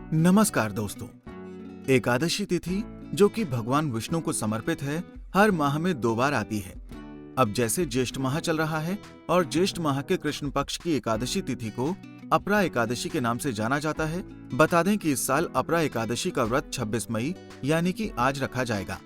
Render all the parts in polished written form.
नमस्कार दोस्तों। एकादशी तिथि जो कि भगवान विष्णु को समर्पित है, हर माह में 2 बार आती है। अब जैसे ज्येष्ठ माह चल रहा है और ज्येष्ठ माह के कृष्ण पक्ष की एकादशी तिथि को अपरा एकादशी के नाम से जाना जाता है। बता दें कि इस साल अपरा एकादशी का व्रत 26 मई यानी कि आज रखा जाएगा।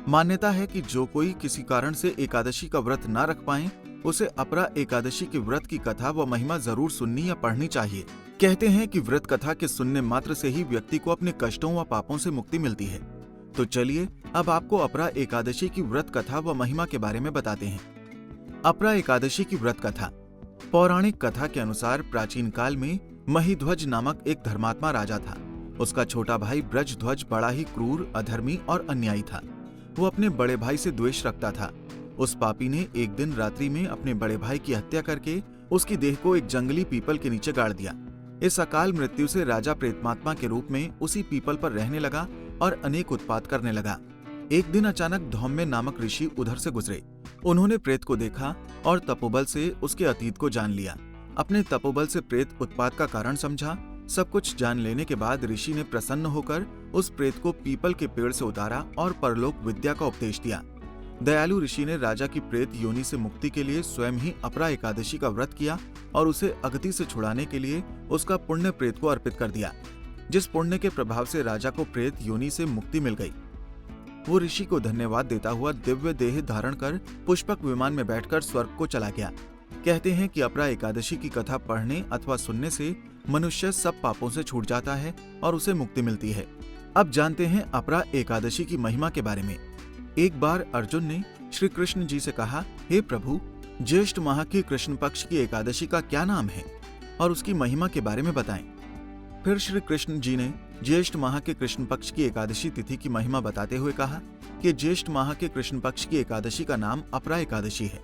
मान्यता है कि जो कोई किसी कारण से एकादशी का व्रत ना रख पाए, उसे अपरा एकादशी के व्रत की कथा व महिमा जरूर सुननी या पढ़नी चाहिए। कहते हैं कि व्रत कथा के सुनने मात्र से ही व्यक्ति को अपने कष्टों व पापों से मुक्ति मिलती है। तो चलिए अब आपको अपरा एकादशी की व्रत कथा व महिमा के बारे में बताते हैं। अपरा एकादशी की व्रत कथा। पौराणिक कथा के अनुसार प्राचीन काल में महिध्वज नामक एक धर्मात्मा राजा था। उसका छोटा भाई ब्रजध्वज बड़ा ही क्रूर, अधर्मी और अन्यायी था। वो अपने बड़े भाई से द्वेष रखता था। उस पापी ने एक दिन रात्रि में अपने बड़े भाई की हत्या करके उसकी देह को एक जंगली पीपल के नीचे गाड़ दिया। इस अकाल मृत्यु से राजा प्रेतमात्मा के रूप में उसी पीपल पर रहने लगा और अनेक उत्पात करने लगा। एक दिन अचानक धौम्य नामक ऋषि उधर से गुजरे। उन्होंने प्रेत को देखा और तपोबल से उसके अतीत को जान लिया। अपने तपोबल से प्रेत उत्पात का कारण समझा। सब कुछ जान लेने के बाद ऋषि ने प्रसन्न होकर उस प्रेत को पीपल के पेड़ से उतारा और परलोक विद्या का उपदेश दिया। दयालु ऋषि ने राजा की प्रेत योनि से मुक्ति के लिए स्वयं ही अपरा एकादशी का व्रत किया और उसे अगति से छुड़ाने के लिए उसका पुण्य प्रेत को अर्पित कर दिया। जिस पुण्य के प्रभाव से राजा को प्रेत योनि से मुक्ति मिल गई। वो ऋषि को धन्यवाद देता हुआ दिव्य देह धारण कर पुष्पक विमान में बैठकर स्वर्ग को चला गया। कहते हैं कि अपरा एकादशी की कथा पढ़ने अथवा सुनने से मनुष्य सब पापों से छूट जाता है और उसे मुक्ति मिलती है। अब जानते हैं अपरा एकादशी की महिमा के बारे में। एक बार अर्जुन ने श्री कृष्ण जी से कहा, हे प्रभु, ज्येष्ठ माह की कृष्ण पक्ष की एकादशी का क्या नाम है और उसकी महिमा के बारे में बताएं। फिर श्री कृष्ण जी ने ज्येष्ठ माह के कृष्ण पक्ष की एकादशी तिथि की महिमा बताते हुए कहा कि ज्येष्ठ माह के कृष्ण पक्ष की एकादशी का नाम अपरा एकादशी है,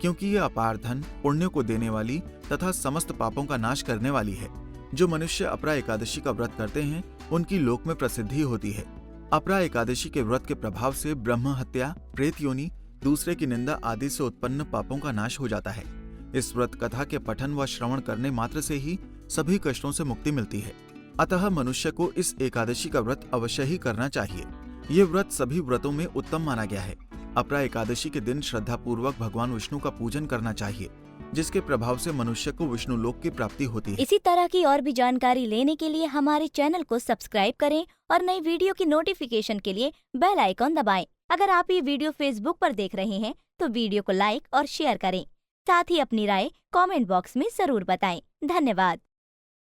क्योंकि ये अपार धन, पुण्य को देने वाली तथा समस्त पापों का नाश करने वाली है। जो मनुष्य अपरा एकादशी का व्रत करते हैं, उनकी लोक में प्रसिद्धि होती है। अपरा एकादशी के व्रत के प्रभाव से ब्रह्म हत्या, प्रेत योनि, दूसरे की निंदा आदि से उत्पन्न पापों का नाश हो जाता है। इस व्रत कथा के पठन व श्रवण करने मात्र से ही सभी कष्टों से मुक्ति मिलती है। अतः मनुष्य को इस एकादशी का व्रत अवश्य ही करना चाहिए। ये व्रत सभी व्रतों में उत्तम माना गया है। अपरा एकादशी के दिन श्रद्धा पूर्वक भगवान विष्णु का पूजन करना चाहिए, जिसके प्रभाव से मनुष्य को विष्णु लोक की प्राप्ति होती है। इसी तरह की और भी जानकारी लेने के लिए हमारे चैनल को सब्सक्राइब करें और नई वीडियो की नोटिफिकेशन के लिए बेल आइकॉन दबाएं। अगर आप ये वीडियो फेसबुक पर देख रहे हैं तो वीडियो को लाइक और शेयर करें। साथ ही अपनी राय कमेंट बॉक्स में जरूर बताएं। धन्यवाद।